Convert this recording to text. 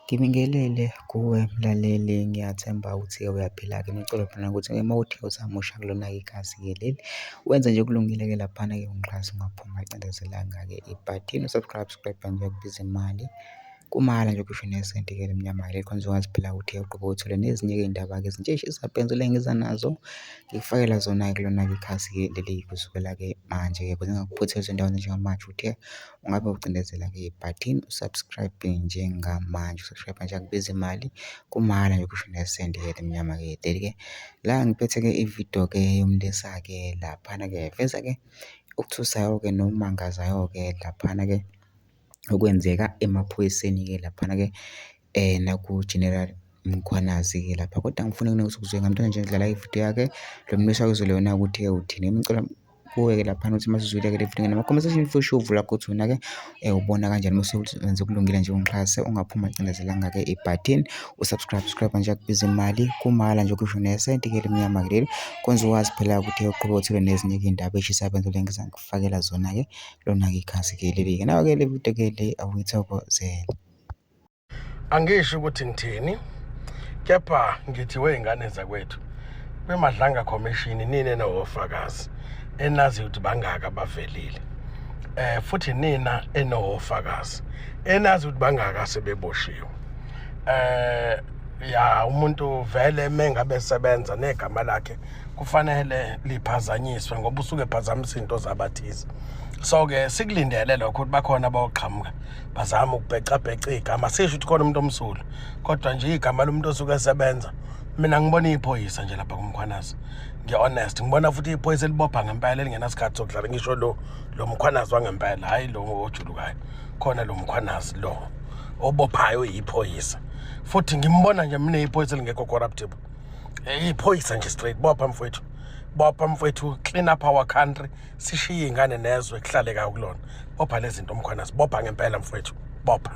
Ngibingelele kuwe mlaleli, ngiyathemba ukuthi uyaphila-ke. Ngicela phela ukuthi uma uthe uzamusha kulona-ke ikhasi-ke leli, wenze nje kulungile-ke laphana-ke ungixhase ungaphumi acindezelanga-ke ibhathini u-subscribe nje kubiza imali. Kumahhala nje kusho nesenti-ke lemnyama le khona uzokwazi phela ukuthi uqhube uthole nezinye-ke iy'ndaba-ke ezintsha ezisapenzile ngiza nazo. Ngikufakela zona-ke kulona-ke ikhasi-ke leli kusukela-ke manje-ke ukuze ngingakuphutheli ezindaweni njengamanje uthe ungabe ucindezela-ke ibhathini u-subscribe njengamanje. U-subscribe nje akubizi imali, kumahhala nje kusho nesenti-ke lemnyama-ke leli-ke. La ngiphethe-ke ividiyo-ke yomlisa-ke laphana-ke veza-ke okuthusayo-ke nokumangazayo-ke laphana-ke okwenzeka emaphoyiseni-ke laphana-ke naku-General Mkhwanazi-ke lapha. Kodwa ngifuna ukuthi kuzwe ngamntwana nje ngidlala ividiyo yakhe lo mlisa kuzolona ukuthi uthini. Ngicela kuwe-ke laphana ukuthi masizwile-ke le vidiyo nama-conversation futhi uvula ukuthi wena-ke ubona kanjani mase wenze kulungile nje ungixhase ungaphumi acindezelanga-ke ibhathini u-subscribe nje akubiza imali, kumahhala nje kusho nesenti-ke lemnyama-ke leli kwenza ukwazi phela ukuthi uqhube uthole nezinye-ke iy'ndaba ey'shabenzile ngizakufakela zona-ke lona-ke ikhasi-ke leli-ke. Nawe-ke le video-ke le awuyithokozele. Angisho ukuthi ngithini, kepha ngithi wey'ngane zakwethu bemadlanga commission nini enowofakazi enazi ukuthi bangaka abavelile, futhi nina enowofakazi enazi ukuthi bangaka sebeboshiwe. Ya umuntu vele mengabe sebenza negama lakhe kufanele liphazanyiswe ngoba usuke ephazamisa into zabathize. So-ke sikulindele lokho ukuthi bakhona abayoqhamuka bazama ukubhecabheca igama, sisho ukuthi khona umuntu omsulwa kodwa nje igama lomuntu osuke esebenza. Mina ngibona iphoyisa nje lapha kuMkhwanazi, ngi-honest ngibona futhi iphoyisa elibopha ngempela elingenasikhathi sokudlala. Ngisho lo Mkhwanazi wangempela, hhayi lo ojulukayo, khona lo Mkhwanazi lo obophayo iyiphoyisa. Futhi ngimbona nje mina iphoyisa elingekho corruptible, iphoyisa nje straight. Bopha mfowethu, bopha mfowethu, clean up our country, sishiye iy'ngane nezwe kuhlale kayo kulona. Bopha lezi zinto Mkhwanazi, bopha ngempela mfowethu, bopha.